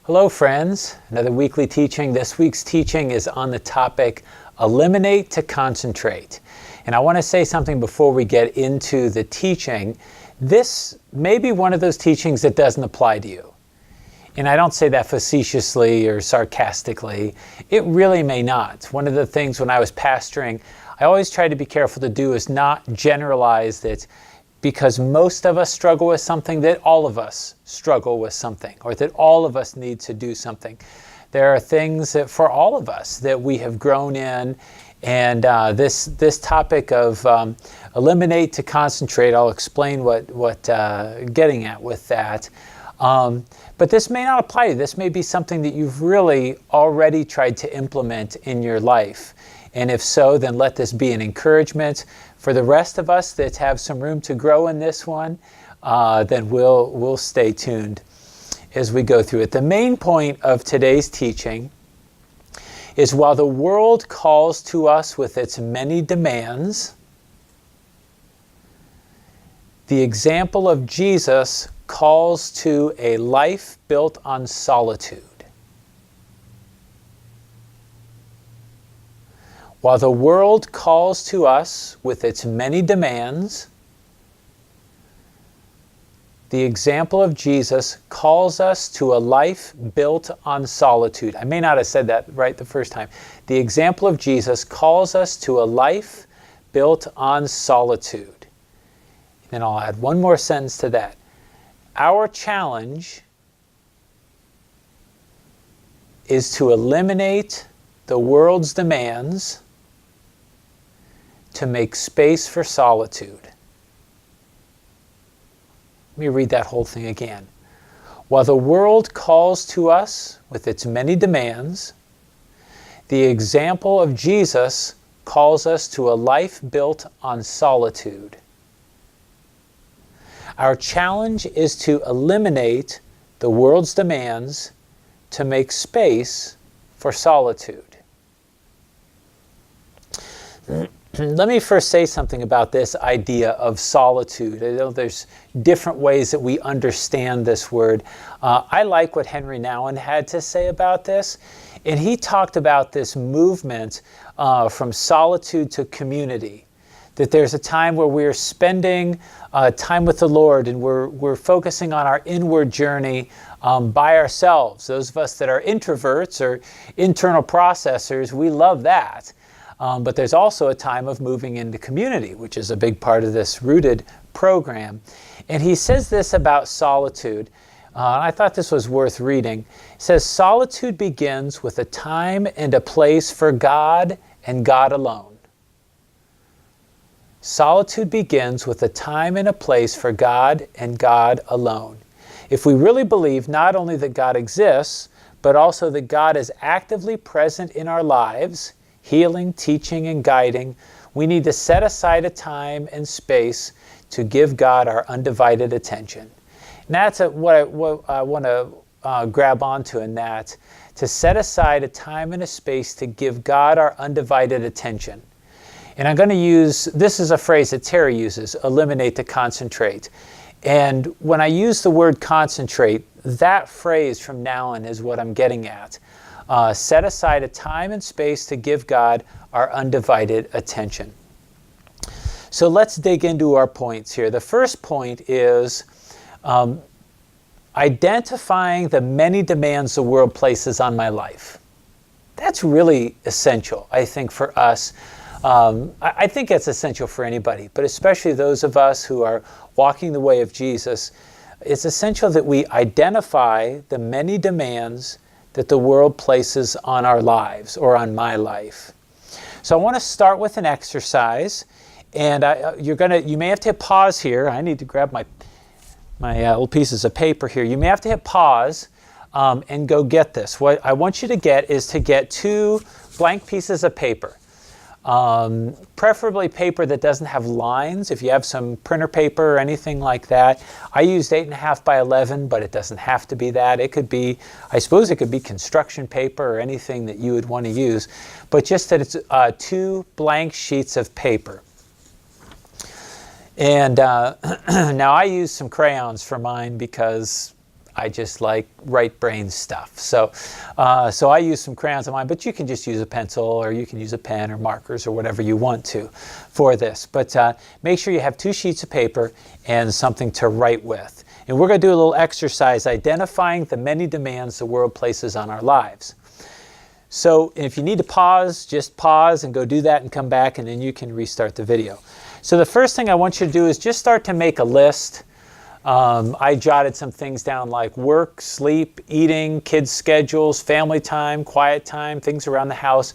Hello friends, another weekly teaching. This week's teaching is on the topic, eliminate to concentrate. And I want to say something before we get into the teaching. This may be one of those teachings that doesn't apply to you. And I don't say that facetiously or sarcastically. It really may not. One of the things when I was pastoring, I always tried to be careful to do is not generalize that because most of us struggle with something, that all of us struggle with something, or that all of us need to do something. There are things that for all of us that we have grown in, and this topic of eliminate to concentrate, I'll explain what getting at with that. But this may not apply to you. This may be something that you've really already tried to implement in your life. And if so, then let this be an encouragement. For the rest of us that have some room to grow in this one, then we'll stay tuned as we go through it. The main point of today's teaching is while the world calls to us with its many demands, the example of Jesus calls to a life built on solitude. While the world calls to us with its many demands, the example of Jesus calls us to a life built on solitude. I may not have said that right the first time. The example of Jesus calls us to a life built on solitude. And I'll add one more sentence to that. Our challenge is to eliminate the world's demands to make space for solitude. Let me read that whole thing again. While the world calls to us with its many demands, the example of Jesus calls us to a life built on solitude. Our challenge is to eliminate the world's demands to make space for solitude. Let me first say something about this idea of solitude. I know there's different ways that we understand this word. I like what Henry Nouwen had to say about this. And he talked about this movement from solitude to community. That there's a time where we're spending time with the Lord and we're focusing on our inward journey by ourselves. Those of us that are introverts or internal processors, we love that. But there's also a time of moving into community, which is a big part of this Rooted program. And he says this about solitude. I thought this was worth reading. He says, solitude begins with a time and a place for God and God alone. Solitude begins with a time and a place for God and God alone. If we really believe not only that God exists, but also that God is actively present in our lives, healing, teaching, and guiding, we need to set aside a time and space to give God our undivided attention. And that's what I want to grab onto in that, to set aside a time and a space to give God our undivided attention. And I'm going to use, this is a phrase that Terry uses, eliminate to concentrate. And when I use the word concentrate, that phrase from Nouwen is what I'm getting at. Set aside a time and space to give God our undivided attention. So let's dig into our points here. The first point is identifying the many demands the world places on my life. That's really essential, I think, for us. I think it's essential for anybody, but especially those of us who are walking the way of Jesus. It's essential that we identify the many demands that the world places on our lives or on my life. So I want to start with an exercise, and you may have to hit pause here. I need to grab my little pieces of paper here. You may have to hit pause and go get this. What I want you to get is to get 2 blank pieces of paper. Preferably paper that doesn't have lines. If you have some printer paper or anything like that. I used 8.5 by 11, but it doesn't have to be that. It could be, I suppose it could be construction paper or anything that you would want to use, but just that it's 2 blank sheets of paper. And now I use some crayons for mine because I just like right brain stuff. So I use some crayons on mine, but you can just use a pencil, or you can use a pen or markers or whatever you want to for this. But make sure you have 2 sheets of paper and something to write with. And we're going to do a little exercise identifying the many demands the world places on our lives. So if you need to pause, just pause and go do that and come back, and then you can restart the video. So the first thing I want you to do is just start to make a list. I jotted some things down like work, sleep, eating, kids' schedules, family time, quiet time, things around the house.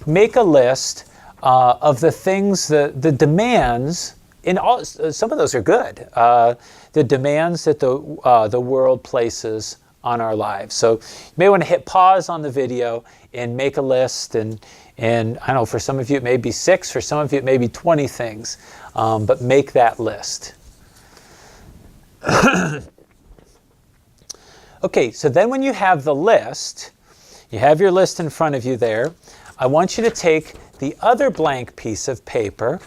Make a list of the things, the demands, some of those are good, the demands that the world places on our lives. So you may want to hit pause on the video and make a list, and I don't know, for some of you it may be 6, for some of you it may be 20 things, but make that list. Okay, so then when you have the list, you have your list in front of you there, I want you to take the other blank piece of paper,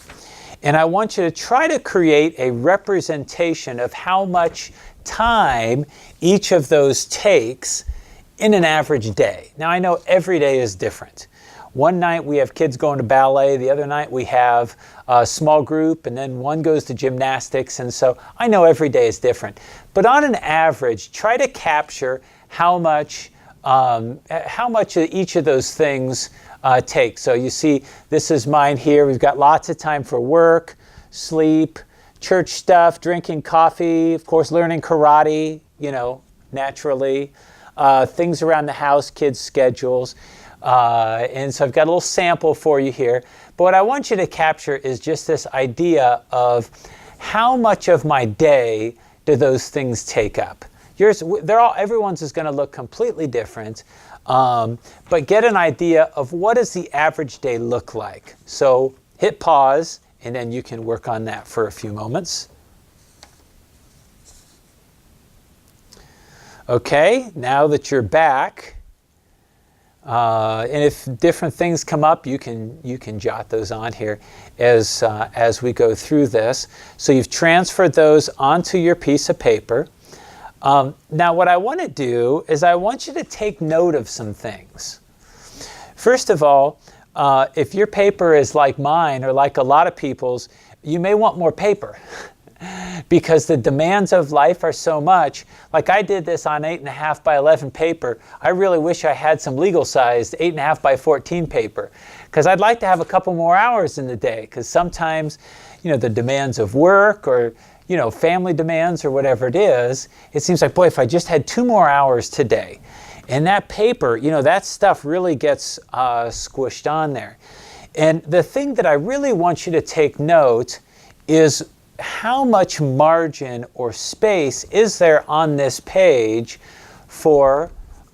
and I want you to try to create a representation of how much time each of those takes in an average day. Now, I know every day is different. One night we have kids going to ballet, the other night we have a small group, and then one goes to gymnastics, and so I know every day is different. But on an average, try to capture how much each of those things take. So you see, this is mine here. We've got lots of time for work, sleep, church stuff, drinking coffee, of course, learning karate, naturally, things around the house, kids' schedules. And so I've got a little sample for you here. But what I want you to capture is just this idea of how much of my day do those things take up. Everyone's is going to look completely different, but get an idea of what does the average day look like. So hit pause, and then you can work on that for a few moments. Okay, now that you're back, and if different things come up, you can jot those on here as we go through this. So you've transferred those onto your piece of paper. Now what I want to do is I want you to take note of some things. First of all, if your paper is like mine or like a lot of people's, you may want more paper because the demands of life are so much. Like I did this on 8.5 by 11 paper. I really wish I had some legal sized 8.5 by 14 paper, because I'd like to have a couple more hours in the day, because sometimes, the demands of work or family demands or whatever it is, it seems like, boy, if I just had 2 more hours today. And that paper, that stuff really gets squished on there. And the thing that I really want you to take note is how much margin or space is there on this page for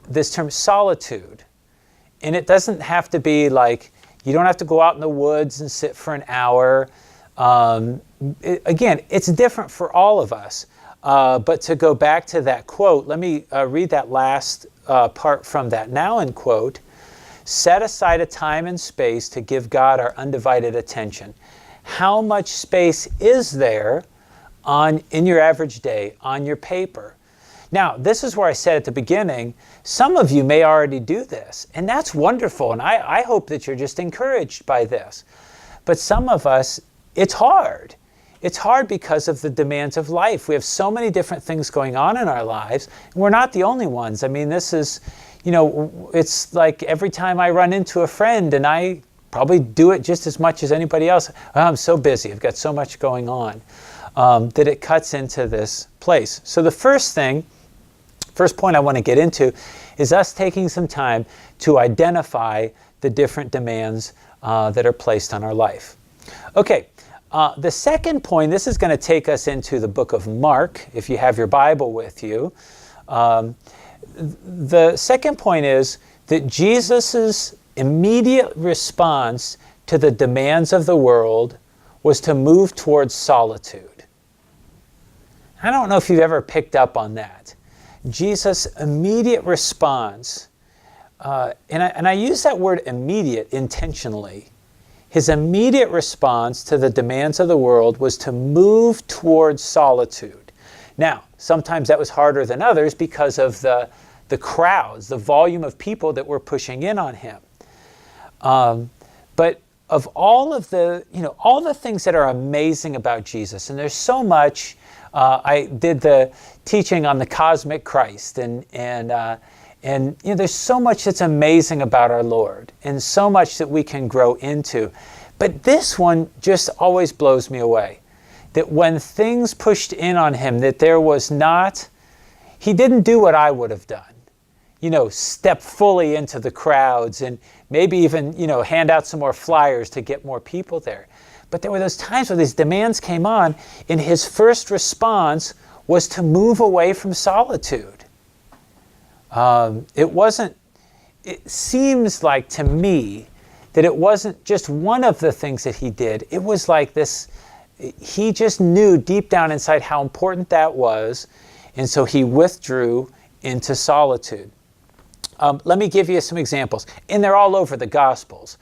this term solitude. And it doesn't have to be like, you don't have to go out in the woods and sit for an hour. Again, it's different for all of us. But to go back to that quote, let me read that last part from that Now End quote. Set aside a time and space to give God our undivided attention. How much space is there in your average day on your paper? Now, this is where I said at the beginning, some of you may already do this, and that's wonderful, and I hope that you're just encouraged by this. But some of us, it's hard. It's hard because of the demands of life. We have so many different things going on in our lives, and we're not the only ones. I mean, this is, it's like every time I run into a friend, and I probably do it just as much as anybody else. Oh, I'm so busy. I've got so much going on that it cuts into this place. So the first point I want to get into is us taking some time to identify the different demands that are placed on our life. Okay, the second point, this is going to take us into the book of Mark, if you have your Bible with you. The second point is that Jesus's immediate response to the demands of the world was to move towards solitude. I don't know if you've ever picked up on that. Jesus' immediate response, and I use that word immediate intentionally. His immediate response to the demands of the world was to move towards solitude. Now, sometimes that was harder than others because of the crowds, the volume of people that were pushing in on him. But of all of the, all the things that are amazing about Jesus, and there's so much. I did the teaching on the cosmic Christ, and there's so much that's amazing about our Lord, and so much that we can grow into. But this one just always blows me away. That when things pushed in on him, that there was not, he didn't do what I would have done. Step fully into the crowds and maybe even, hand out some more flyers to get more people there. But there were those times where these demands came on, and his first response was to move away from solitude. It seems like to me that it wasn't just one of the things that he did. It was like this, he just knew deep down inside how important that was, and so he withdrew into solitude. Let me give you some examples, and they're all over the Gospels,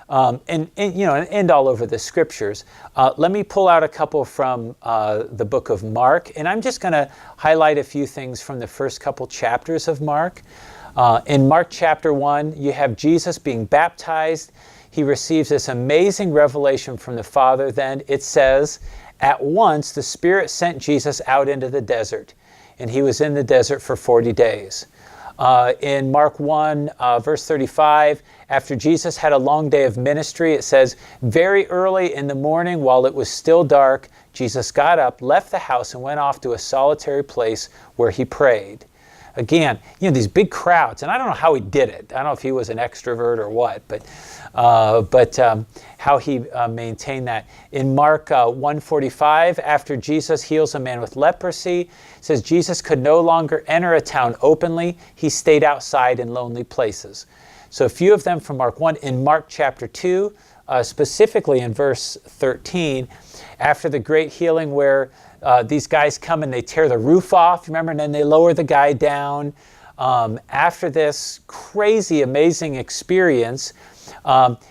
and all over the Scriptures. Let me pull out a couple from the book of Mark, and I'm just going to highlight a few things from the first couple chapters of Mark. In Mark chapter 1, you have Jesus being baptized. He receives this amazing revelation from the Father. Then it says, at once the Spirit sent Jesus out into the desert, and he was in the desert for 40 days. In Mark 1, verse 35, after Jesus had a long day of ministry, it says, very early in the morning, while it was still dark, Jesus got up, left the house, and went off to a solitary place where he prayed. Again, these big crowds, and I don't know how he did it. I don't know if he was an extrovert or what, but how he maintained that. In Mark 1:45, after Jesus heals a man with leprosy, it says Jesus could no longer enter a town openly. He stayed outside in lonely places. So a few of them from Mark 1. In Mark chapter 2, specifically in verse 13, after the great healing where these guys come and they tear the roof off, remember, and then they lower the guy down. After this crazy, amazing experience,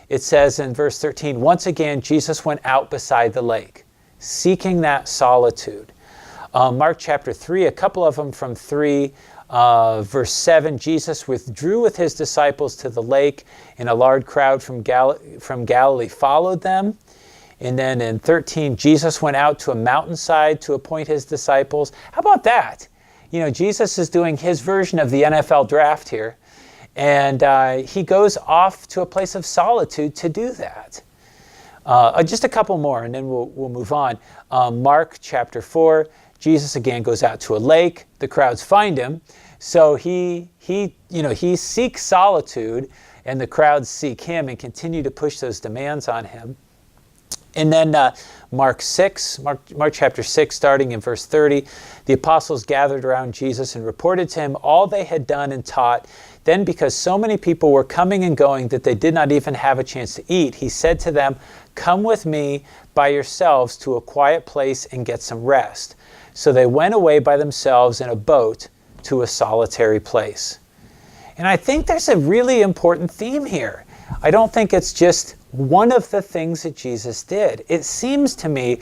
it says in verse 13, once again, Jesus went out beside the lake, seeking that solitude. Mark chapter 3, a couple of them from 3, verse 7, Jesus withdrew with his disciples to the lake, and a large crowd from Galilee followed them. And then in 13, Jesus went out to a mountainside to appoint his disciples. How about that? Jesus is doing his version of the NFL draft here. And he goes off to a place of solitude to do that. Just a couple more, and then we'll move on. Mark chapter 4, Jesus again goes out to a lake. The crowds find him. So he seeks solitude, and the crowds seek him and continue to push those demands on him. And then Mark chapter 6, starting in verse 30, the apostles gathered around Jesus and reported to him all they had done and taught. Then, because so many people were coming and going that they did not even have a chance to eat, he said to them, come with me by yourselves to a quiet place and get some rest. So they went away by themselves in a boat to a solitary place. And I think there's a really important theme here. I don't think it's just one of the things that Jesus did. It seems to me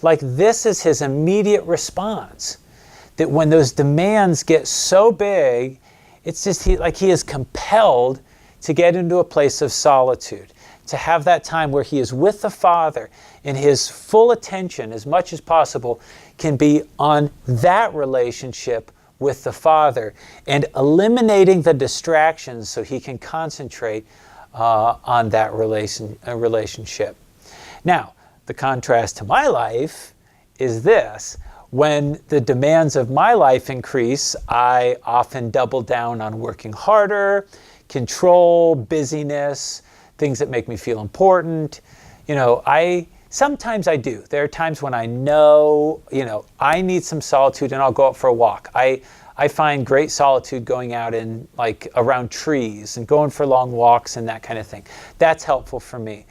like this is his immediate response. That when those demands get so big, it's just he is compelled to get into a place of solitude, to have that time where he is with the Father, and his full attention, as much as possible, can be on that relationship with the Father and eliminating the distractions so he can concentrate on that relationship. Now, the contrast to my life is this. When the demands of my life increase, I often double down on working harder, control, busyness, things that make me feel important. Sometimes I do. There are times when I know, I need some solitude and I'll go out for a walk. I find great solitude going out in around trees and going for long walks and that kind of thing. That's helpful for me.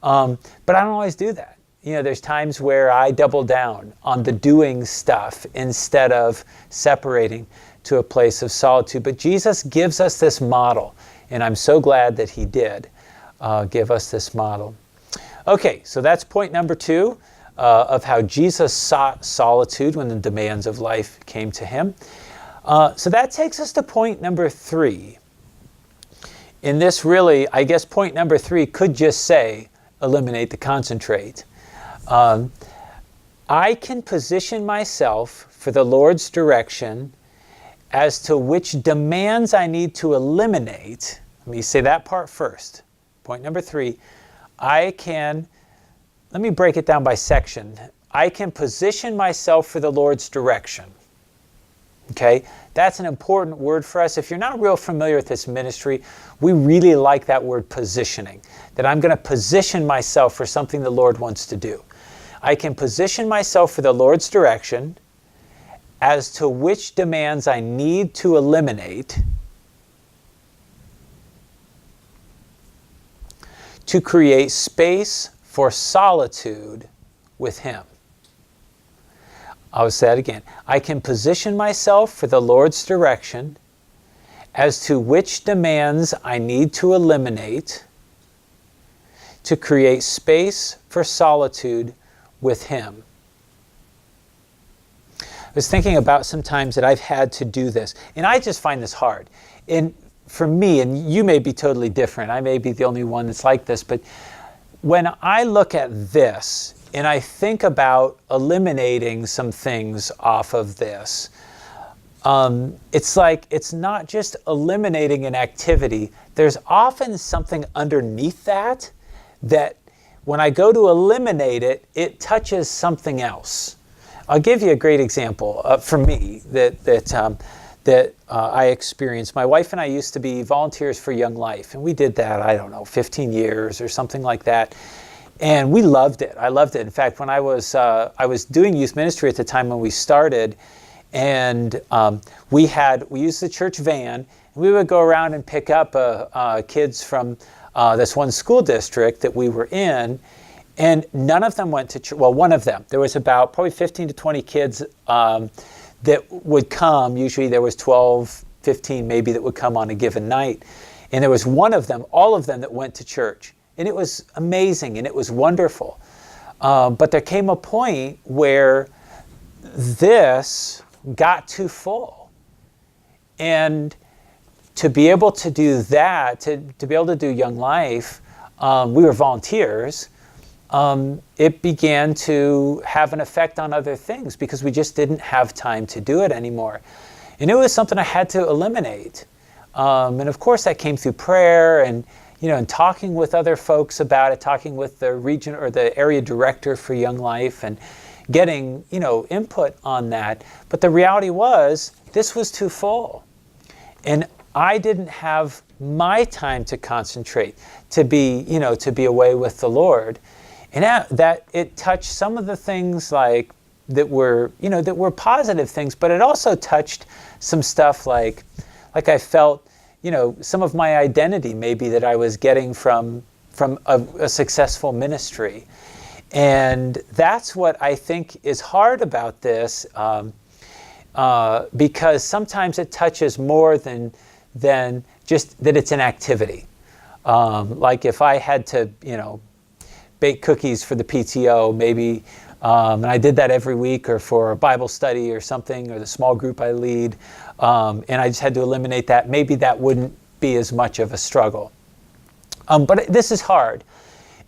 But I don't always do that. There's times where I double down on the doing stuff instead of separating to a place of solitude. But Jesus gives us this model, and I'm so glad that he did give us this model. Okay, so that's point number 2. of how Jesus sought solitude when the demands of life came to him. So that takes us to point number 3. In this really, I guess point number 3 could just say, eliminate the concentrate. I can position myself for the Lord's direction as to which demands I need to eliminate. Let me say that part first. Point number 3, let me break it down by section. I can position myself for the Lord's direction. Okay, that's an important word for us. If you're not real familiar with this ministry, we really like that word positioning, that I'm going to position myself for something the Lord wants to do. I can position myself for the Lord's direction as to which demands I need to eliminate to create space for solitude with Him. I'll say that again. I can position myself for the Lord's direction as to which demands I need to eliminate to create space for solitude with Him. I was thinking about some times that I've had to do this, and I just find this hard. And for me, and you may be totally different, I may be the only one that's like this, but when I look at this and I think about eliminating some things off of this, it's like it's not just eliminating an activity. There's often something underneath that when I go to eliminate it, it touches something else. I'll give you a great example for me that I experienced. My wife and I used to be volunteers for Young Life, and we did that, 15 years or something like that. And we loved it. I loved it. In fact, when I was doing youth ministry at the time when we started, and we used the church van, and we would go around and pick up kids from this one school district that we were in, and none of them went to church. Well, one of them. There was about probably 15 to 20 kids that would come. Usually there was 12, 15 maybe that would come on a given night. And there was one of them, all of them, that went to church. And it was amazing and it was wonderful. But there came a point where this got too full. And to be able to do that, to be able to do Young Life, we were volunteers, it began to have an effect on other things because we just didn't have time to do it anymore. And it was something I had to eliminate. And of course that came through prayer and talking with other folks about it, talking with the region or the area director for Young Life and getting, input on that. But the reality was this was too full. And I didn't have my time to concentrate, to be away with the Lord. And that it touched some of the things that were positive things, but it also touched some stuff like I felt, some of my identity maybe that I was getting from a successful ministry. And that's what I think is hard about this, because sometimes it touches more than just that it's an activity. Like if I had to, bake cookies for the PTO, maybe, and I did that every week, or for a Bible study or something, or the small group I lead, and I just had to eliminate that. Maybe that wouldn't be as much of a struggle. But this is hard.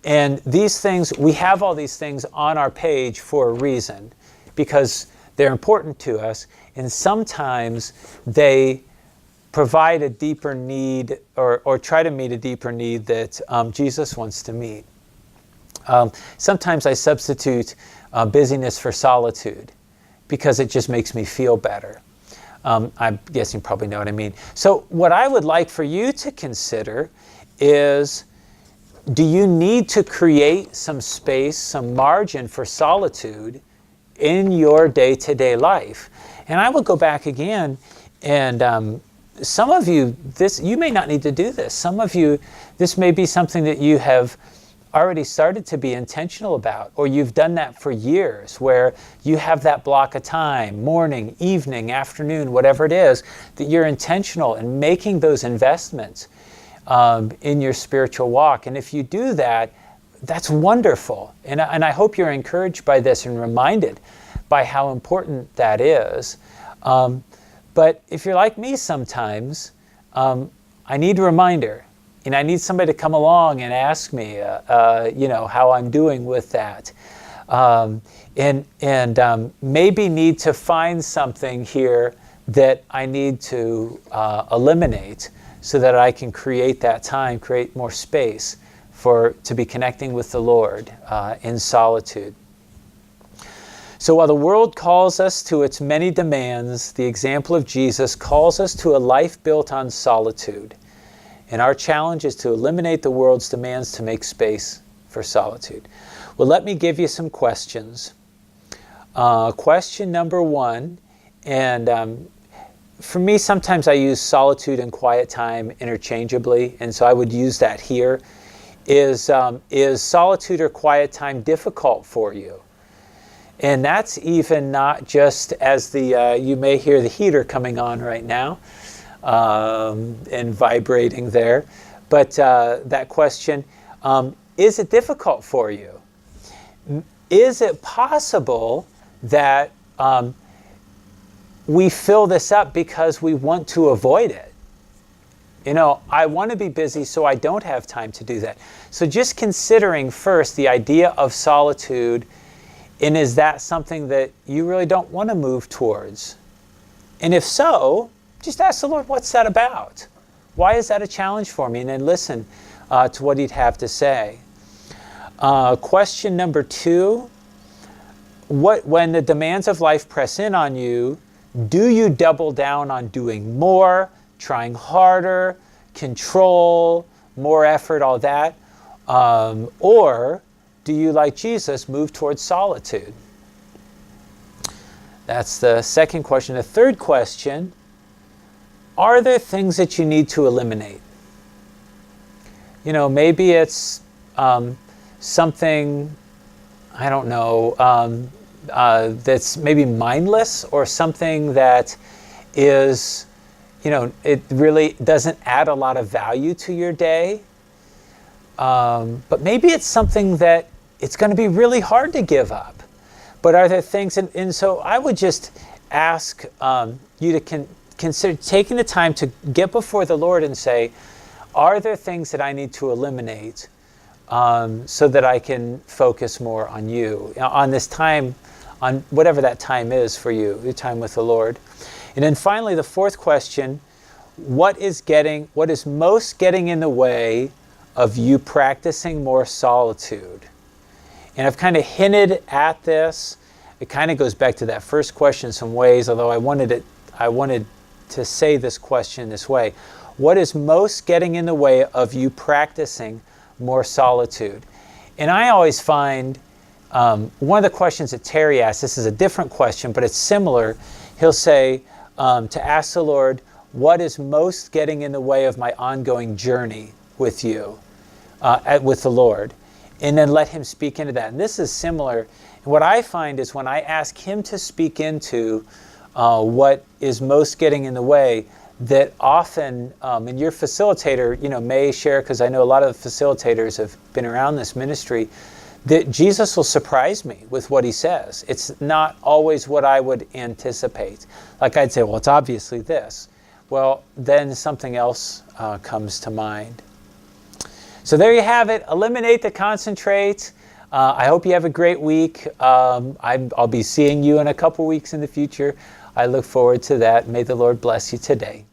And these things, we have all these things on our page for a reason, because they're important to us, and sometimes they provide a deeper need or try to meet a deeper need that Jesus wants to meet. Sometimes I substitute busyness for solitude because it just makes me feel better. I guess you probably know what I mean. So what I would like for you to consider is, do you need to create some space, some margin for solitude in your day-to-day life? And I will go back again, and some of you, you may not need to do this. Some of you, this may be something that you have already started to be intentional about, or you've done that for years, where you have that block of time, morning, evening, afternoon, whatever it is, that you're intentional in making those investments in your spiritual walk. And if you do that, that's wonderful. And I hope you're encouraged by this and reminded by how important that is. But if you're like me sometimes, I need a reminder. And I need somebody to come along and ask me, how I'm doing with that. And maybe need to find something here that I need to eliminate so that I can create that time, create more space to be connecting with the Lord in solitude. So while the world calls us to its many demands, the example of Jesus calls us to a life built on solitude. And our challenge is to eliminate the world's demands to make space for solitude. Well, let me give you some questions. Question number one, and for me, sometimes I use solitude and quiet time interchangeably, and so I would use that here. Is solitude or quiet time difficult for you? And that's even not just as you may hear the heater coming on right now and vibrating there, but that question, is it difficult for you? Is it possible that we fill this up because we want to avoid it? I want to be busy, so I don't have time to do that. So just considering first the idea of solitude, and is that something that you really don't want to move towards? And if so, just ask the Lord, what's that about? Why is that a challenge for me? And then listen to what He'd have to say. Question number two, when the demands of life press in on you, do you double down on doing more, trying harder, control, more effort, all that? Or do you, like Jesus, move towards solitude? That's the second question. The third question, are there things that you need to eliminate? Maybe it's something, I don't know, that's maybe mindless, or something that is, it really doesn't add a lot of value to your day. But maybe it's something that it's going to be really hard to give up. But are there things, and so I would just ask you to consider taking the time to get before the Lord and say, are there things that I need to eliminate so that I can focus more on you, on this time, on whatever that time is for you, your time with the Lord. And then finally, the fourth question, what is most getting in the way of you practicing more solitude? And I've kind of hinted at this. It kind of goes back to that first question in some ways, although I wanted to say this question this way. What is most getting in the way of you practicing more solitude? And I always find one of the questions that Terry asked, this is a different question, but it's similar. He'll say to ask the Lord, what is most getting in the way of my ongoing journey with you, with the Lord? And then let Him speak into that. And this is similar. And what I find is when I ask Him to speak into what is most getting in the way, that often, and your facilitator, may share, because I know a lot of the facilitators have been around this ministry, that Jesus will surprise me with what He says. It's not always what I would anticipate. Like I'd say, well, it's obviously this. Well, then something else comes to mind. So there you have it. Eliminate the concentrate. I hope you have a great week. I'll be seeing you in a couple weeks in the future. I look forward to that. May the Lord bless you today.